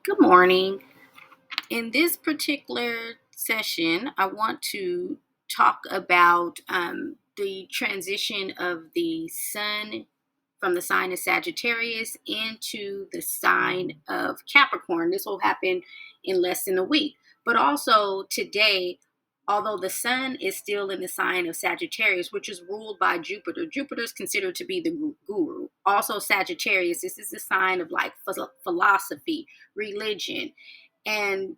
Good morning. In this particular session, I want to talk about the transition of the sun from the sign of Sagittarius into the sign of Capricorn. This will happen in less than a week. But also today, although the sun is still in the sign of Sagittarius, which is ruled by Jupiter, Jupiter is considered to be the guru. Also, Sagittarius, this is a sign of like philosophy, religion. And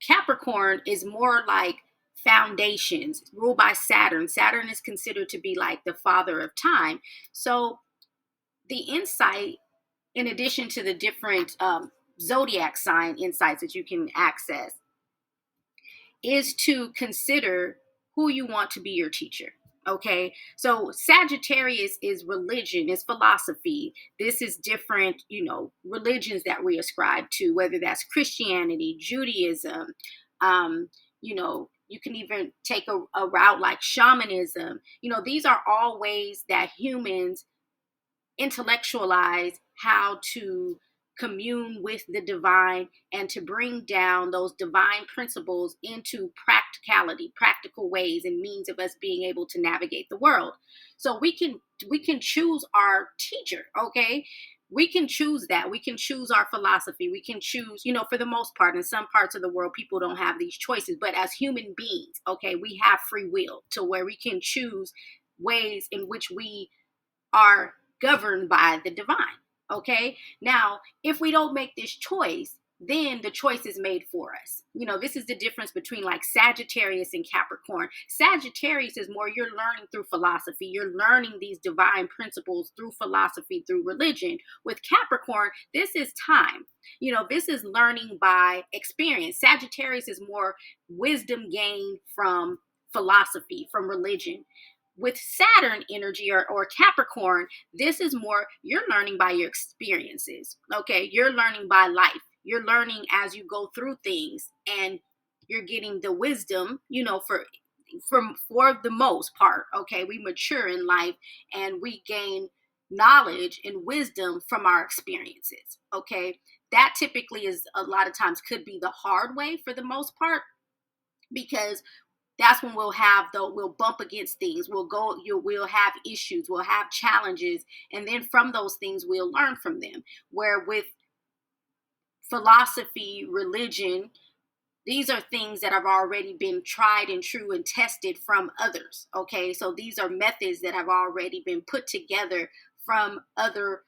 Capricorn is more like foundations, ruled by Saturn. Saturn is considered to be like the father of time. So the insight, in addition to the different zodiac sign insights that you can access, is to consider who you want to be your teacher. Okay, so Sagittarius is religion, is philosophy. This is different, religions that we ascribe to, whether that's Christianity, Judaism. You can even take a route like shamanism. These are all ways that humans intellectualize how to commune with the divine and to bring down those divine principles into practicality, practical ways and means of us being able to navigate the world. So we can choose our teacher. Okay, we can choose that. We can choose our philosophy. We can choose, for the most part, in some parts of the world, people don't have these choices. But as human beings, okay, we have free will to where we can choose ways in which we are governed by the divine. Okay. Now, if we don't make this choice, then the choice is made for us. This is the difference between like Sagittarius and Capricorn. Sagittarius is more you're learning through philosophy. You're learning these divine principles through philosophy, through religion. With Capricorn, this is time. This is learning by experience. Sagittarius is more wisdom gained from philosophy, from religion. With Saturn energy or Capricorn, this is more you're learning by your experiences. Okay, you're learning by life. You're learning as you go through things, and you're getting the wisdom. For the most part. Okay, we mature in life and we gain knowledge and wisdom from our experiences. Okay, that typically is a lot of times could be the hard way for the most part, because that's when we'll bump against things. We'll have issues, we'll have challenges, and then from those things we'll learn from them. Where with philosophy, religion, these are things that have already been tried and true and tested from others. Okay, so these are methods that have already been put together from other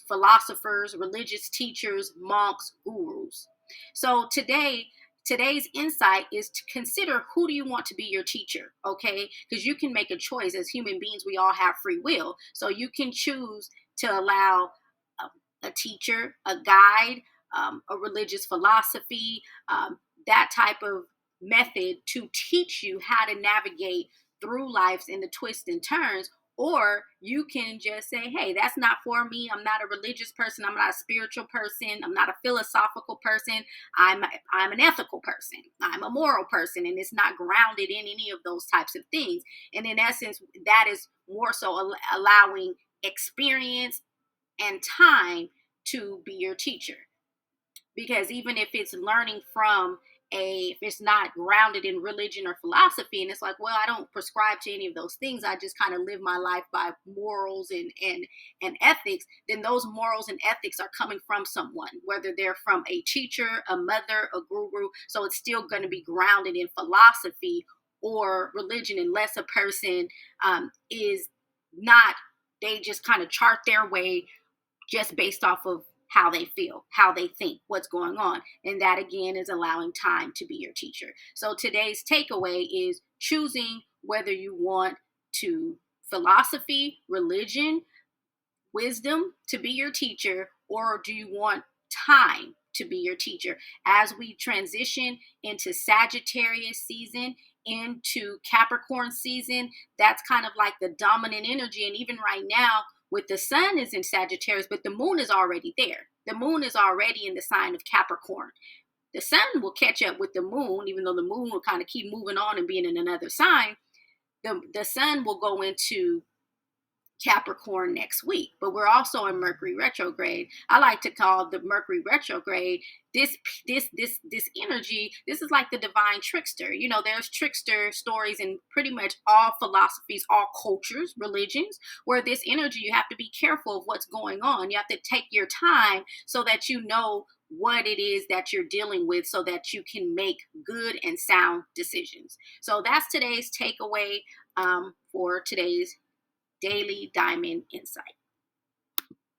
philosophers, religious teachers, monks, gurus. So today's insight is to consider who do you want to be your teacher. Okay, because you can make a choice. As human beings, we all have free will, so you can choose to allow a teacher, a guide, a religious philosophy, that type of method to teach you how to navigate through life's and the twists and turns. Or you can just say, hey, that's not for me. I'm not a religious person. I'm not a spiritual person. I'm not a philosophical person. I'm an ethical person. I'm a moral person. And it's not grounded in any of those types of things. And in essence, that is more so allowing experience and time to be your teacher. Because even if it's learning from if it's not grounded in religion or philosophy, and it's like, well, I don't prescribe to any of those things, I just kind of live my life by morals and ethics, then those morals and ethics are coming from someone, whether they're from a teacher, a mother, a guru. So it's still going to be grounded in philosophy or religion, unless a person is not, they just kind of chart their way just based off of how they feel, how they think, what's going on. And that again is allowing time to be your teacher. So today's takeaway is choosing whether you want to philosophy, religion, wisdom to be your teacher, or do you want time to be your teacher. As we transition into Sagittarius season, into Capricorn season, that's kind of like the dominant energy. And even right now, with the sun is in Sagittarius, but the moon is already there. The moon is already in the sign of Capricorn. The sun will catch up with the moon, even though the moon will kind of keep moving on and being in another sign. The sun will go into Capricorn next week, but we're also in Mercury retrograde. I like to call the Mercury retrograde this energy. This is like the divine trickster. You know, there's trickster stories in pretty much all philosophies, all cultures, religions, where this energy, you have to be careful of what's going on. You have to take your time so that you know what it is that you're dealing with so that you can make good and sound decisions. So that's today's takeaway for today's Daily Diamond Insight.